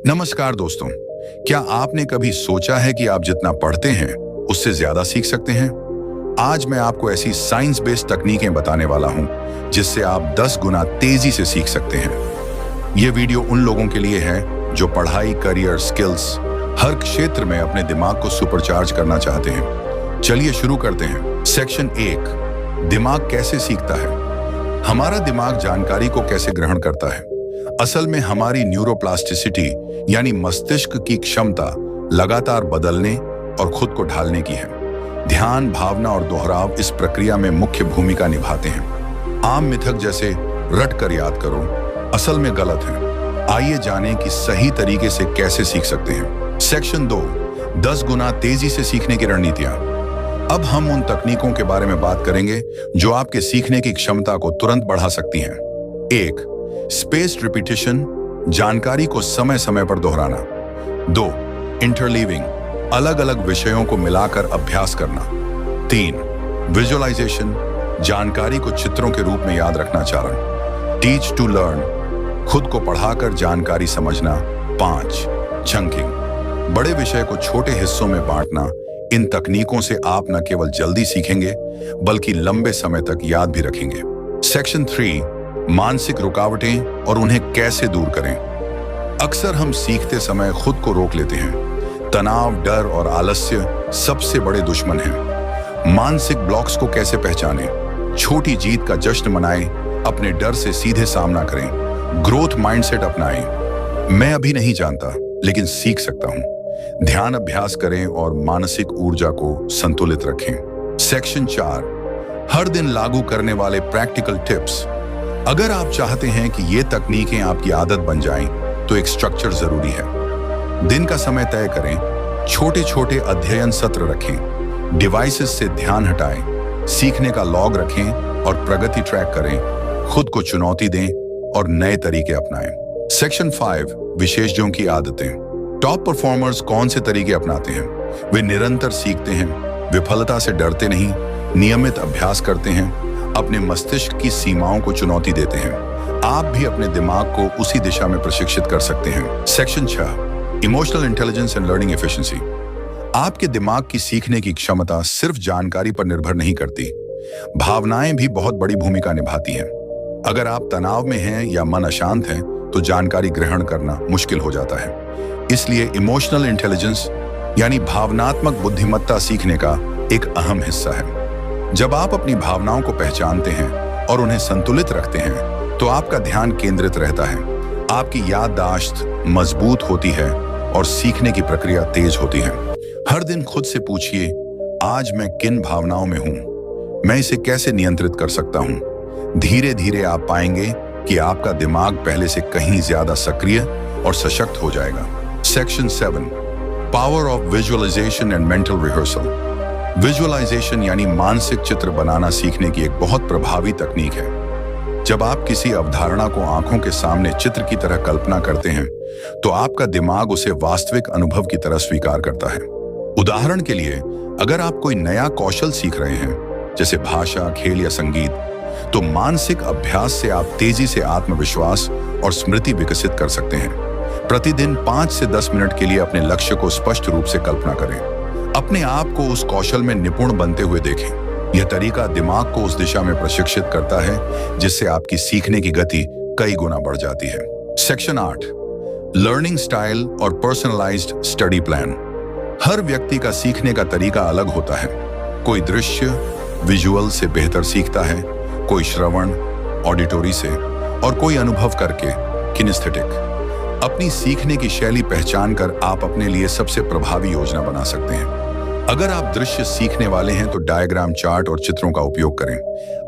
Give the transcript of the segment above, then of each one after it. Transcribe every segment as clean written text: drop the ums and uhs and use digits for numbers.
नमस्कार दोस्तों, क्या आपने कभी सोचा है कि आप जितना पढ़ते हैं उससे ज्यादा सीख सकते हैं? आज मैं आपको ऐसी साइंस बेस्ड तकनीकें बताने वाला हूं जिससे आप 10 गुना तेजी से सीख सकते हैं। यह वीडियो उन लोगों के लिए है जो पढ़ाई, करियर, स्किल्स, हर क्षेत्र में अपने दिमाग को सुपरचार्ज करना चाहते हैं। चलिए शुरू करते हैं। सेक्शन 1, दिमाग कैसे सीखता है। हमारा दिमाग जानकारी को कैसे ग्रहण करता है? असल में हमारी न्यूरोप्लास्टिसिटी यानी मस्तिष्क की क्षमता लगातार बदलने और खुद को ढालने की है। ध्यान, भावना और दोहराव इस प्रक्रिया में मुख्य भूमिका निभाते हैं। आम मिथक जैसे रट कर याद करो असल में गलत है। आइए जानें कि सही तरीके से कैसे सीख सकते हैं। सेक्शन 2, 10 गुना तेजी से सीखने की रणनीतियां। अब हम उन तकनीकों के बारे में बात करेंगे जो आपके सीखने की क्षमता को तुरंत बढ़ा सकती हैं। 1, स्पेस्ड रिपीटिशन, जानकारी को समय समय पर दोहराना। 2, इंटरलीविंग, अलग अलग विषयों को मिलाकर अभ्यास करना। 3, विजुअलाइजेशन, जानकारी को चित्रों के रूप में याद रखना चाहना। टीच टू लर्न, खुद को पढ़ाकर जानकारी समझना। 5, चंकिंग, बड़े विषय को छोटे हिस्सों में बांटना। इन तकनीकों से आप न केवल जल्दी सीखेंगे बल्कि लंबे समय तक याद भी रखेंगे। सेक्शन 3, मानसिक रुकावटें और उन्हें कैसे दूर करें। अक्सर हम सीखते समय खुद को रोक लेते हैं। तनाव, डर और आलस्य सबसे बड़े दुश्मन हैं। मानसिक ब्लॉक्स को कैसे पहचानें? छोटी जीत का जश्न मनाएं, अपने डर से सीधे सामना करें, ग्रोथ माइंडसेट अपनाएं। मैं अभी नहीं जानता लेकिन सीख सकता हूं। ध्यान अभ्यास करें और मानसिक ऊर्जा को संतुलित रखें। सेक्शन 4, हर दिन लागू करने वाले प्रैक्टिकल टिप्स। अगर आप चाहते हैं कि ये तकनीकें आपकी आदत बन जाएं, तो एक स्ट्रक्चर जरूरी है। दिन का समय तय करें, छोटे छोटे अध्ययन सत्र रखें, डिवाइसेस से ध्यान हटाएं, सीखने का लॉग रखें और प्रगति ट्रैक करें। खुद को चुनौती दें और नए तरीके अपनाएं। सेक्शन 5, विशेषज्ञों की आदतें। टॉप परफॉर्मर्स कौन से तरीके अपनाते हैं? वे निरंतर सीखते हैं, विफलता से डरते नहीं, नियमित अभ्यास करते हैं, अपने मस्तिष्क की सीमाओं को चुनौती देते हैं। आप भी अपने दिमाग को उसी दिशा में प्रशिक्षित कर सकते हैं। Section 6, emotional intelligence and learning efficiency. आपके दिमाग की सीखने की क्षमता सिर्फ जानकारी पर निर्भर नहीं करती, भावनाएं भी बहुत बड़ी भूमिका निभाती हैं। अगर आप तनाव में हैं या मन अशांत है तो जानकारी ग्रहण करना मुश्किल हो जाता है। इसलिए इमोशनल इंटेलिजेंस यानी भावनात्मक बुद्धिमत्ता सीखने का एक अहम हिस्सा है। जब आप अपनी भावनाओं को पहचानते हैं और उन्हें संतुलित रखते हैं तो आपका ध्यान केंद्रित रहता है, आपकी याददाश्त मजबूत होती है और सीखने की प्रक्रिया तेज होती है। हर दिन खुद से पूछिए, आज मैं किन भावनाओं में हूं? मैं इसे कैसे नियंत्रित कर सकता हूं? धीरे धीरे आप पाएंगे कि आपका दिमाग पहले से कहीं ज्यादा सक्रिय और सशक्त हो जाएगा। Section 7, power of visualization and mental rehearsal. Visualization यानी मानसिक चित्र बनाना सीखने की एक बहुत प्रभावी तकनीक है। जब आप किसी अवधारणा को आंखों के सामने चित्र की तरह कल्पना करते हैं तो आपका दिमाग उसे वास्तविक अनुभव की तरह स्वीकार करता है। उदाहरण के लिए, अगर आप कोई नया कौशल सीख रहे हैं जैसे भाषा, खेल या संगीत, तो मानसिक अभ्यास से आप तेजी से आत्मविश्वास और स्मृति विकसित कर सकते हैं। प्रतिदिन 5 से 10 मिनट के लिए अपने लक्ष्य को स्पष्ट रूप से कल्पना करें। अपने आप को उस कौशल में निपुण बनते हुए देखें। यह तरीका दिमाग को उस दिशा में प्रशिक्षित करता है जिससे आपकी सीखने की गति कई गुना बढ़ जाती है। सेक्शन 8, लर्निंग स्टाइल और पर्सनलाइज्ड स्टडी प्लान। हर व्यक्ति का सीखने का तरीका अलग होता है। कोई दृश्य, विजुअल से बेहतर सीखता है, कोई श्रवण, ऑडिटोरी से, और कोई अनुभव करके, किनेस्थेटिक। अपनी सीखने की शैली पहचान कर आप अपने लिए सबसे प्रभावी योजना बना सकते हैं। अगर आप दृश्य सीखने वाले हैं तो डायग्राम, चार्ट और चित्रों का उपयोग करें।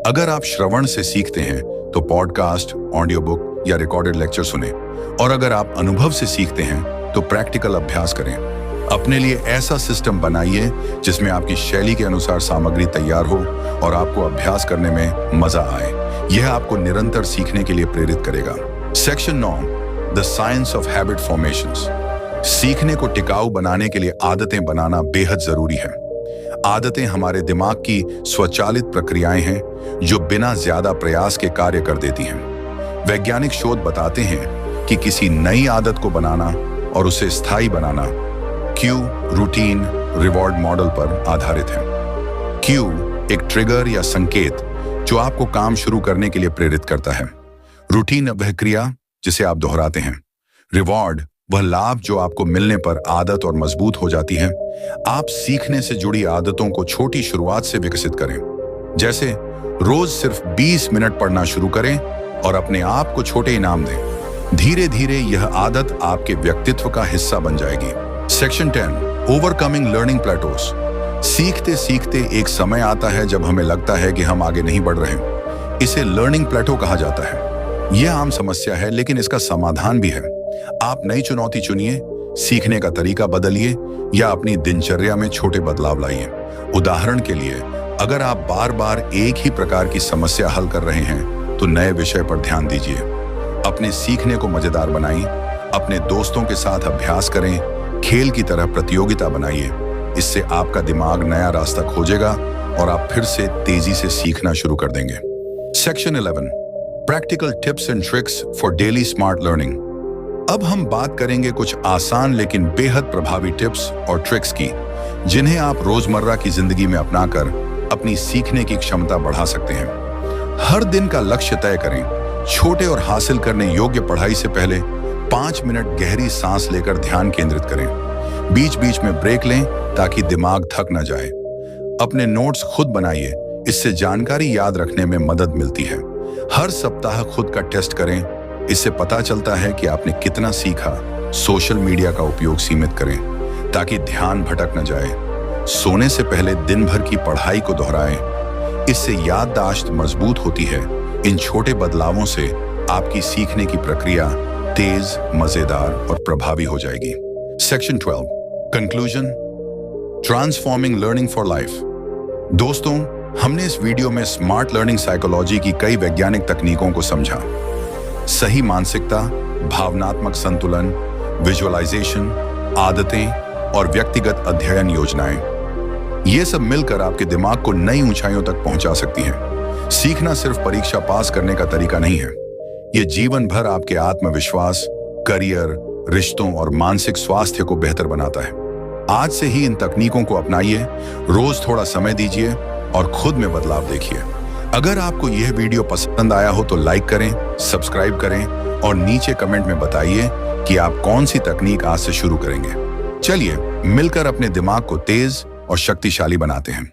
अगर आप श्रवण से सीखते हैं तो पॉडकास्ट, ऑडियो बुक या रिकॉर्डेड लेक्चर सुनें। और अगर आप अनुभव से सीखते हैं तो प्रैक्टिकल अभ्यास करें। अपने लिए ऐसा सिस्टम बनाइए जिसमें आपकी शैली के अनुसार सामग्री तैयार हो और आपको अभ्यास करने में मजा आए। यह आपको निरंतर सीखने के लिए प्रेरित करेगा। Section 9, the science of habit formations. सीखने को टिकाऊ बनाने के लिए आदतें बनाना बेहद जरूरी है। आदतें हमारे दिमाग की स्वचालित प्रक्रियाएं हैं जो बिना ज्यादा प्रयास के कार्य कर देती हैं। वैज्ञानिक शोध बताते हैं कि किसी नई आदत को बनाना और उसे स्थायी बनाना क्यू, रूटीन, रिवॉर्ड मॉडल पर आधारित है। क्यू एक ट्रिगर या संकेत जो आपको काम शुरू करने के लिए प्रेरित करता है। रूटीन वह क्रिया जिसे आप दोहराते हैं। रिवॉर्ड वह लाभ जो आपको मिलने पर आदत और मजबूत हो जाती है। आप सीखने से जुड़ी आदतों को छोटी शुरुआत से विकसित करें, जैसे रोज सिर्फ 20 मिनट पढ़ना शुरू करें और अपने आप को छोटे इनाम दें। धीरे धीरे यह आदत आपके व्यक्तित्व का हिस्सा बन जाएगी। Section 10, overcoming learning plateaus. सीखते सीखते एक समय आता है जब हमें लगता है कि हम आगे नहीं बढ़ रहे। इसे लर्निंग प्लेटो कहा जाता है। यह आम समस्या है, लेकिन इसका समाधान भी है। आप नई चुनौती चुनिए, सीखने का तरीका बदलिए या अपनी दिनचर्या में छोटे बदलाव लाइए। उदाहरण के लिए, अगर आप बार बार एक ही प्रकार की समस्या हल कर रहे हैं तो नए विषय पर ध्यान दीजिए। अपने सीखने को मजेदार बनाइए, अपने दोस्तों के साथ अभ्यास करें, खेल की तरह प्रतियोगिता बनाइए। इससे आपका दिमाग नया रास्ता खोजेगा और आप फिर से तेजी से सीखना शुरू कर देंगे। Section 11, practical tips and tricks for daily smart learning. अब हम बात करेंगे कुछ आसान लेकिन बेहद प्रभावी टिप्स और ट्रिक्स की, जिन्हें आप रोजमर्रा की जिंदगी में अपनाकर अपनी सीखने की क्षमता बढ़ा सकते हैं। हर दिन का लक्ष्य तय करें। छोटे और हासिल करने योग्य पढ़ाई से पहले 5 मिनट गहरी सांस लेकर ध्यान केंद्रित करें। बीच बीच में ब्रेक लें ताकि दिमाग थक न जाए। अपने नोट्स खुद बनाइए, इससे जानकारी याद रखने में मदद मिलती है। हर सप्ताह खुद का टेस्ट करें, इससे पता चलता है कि आपने कितना सीखा। सोशल मीडिया का उपयोग सीमित करें ताकि ध्यान भटक न जाए। सोने से पहले दिन भर की पढ़ाई को दोहराएं, इससे याददाश्त मजबूत होती है। इन छोटे बदलावों से आपकी सीखने की प्रक्रिया तेज, मजेदार और प्रभावी हो जाएगी। Section 12, conclusion, transforming learning for life. दोस्तों, हमने इस वीडियो में स्मार्ट लर्निंग साइकोलॉजी की कई वैज्ञानिक तकनीकों को समझा। सही मानसिकता, भावनात्मक संतुलन, विजुअलाइजेशन, आदतें और व्यक्तिगत अध्ययन योजनाएं, ये सब मिलकर आपके दिमाग को नई ऊंचाइयों तक पहुंचा सकती हैं। सीखना सिर्फ परीक्षा पास करने का तरीका नहीं है, ये जीवन भर आपके आत्मविश्वास, करियर, रिश्तों और मानसिक स्वास्थ्य को बेहतर बनाता है। आज से ही इन तकनीकों को अपनाइए, रोज थोड़ा समय दीजिए और खुद में बदलाव देखिए। अगर आपको यह वीडियो पसंद आया हो तो लाइक करें, सब्सक्राइब करें और नीचे कमेंट में बताइए कि आप कौन सी तकनीक आज से शुरू करेंगे। चलिए मिलकर अपने दिमाग को तेज और शक्तिशाली बनाते हैं।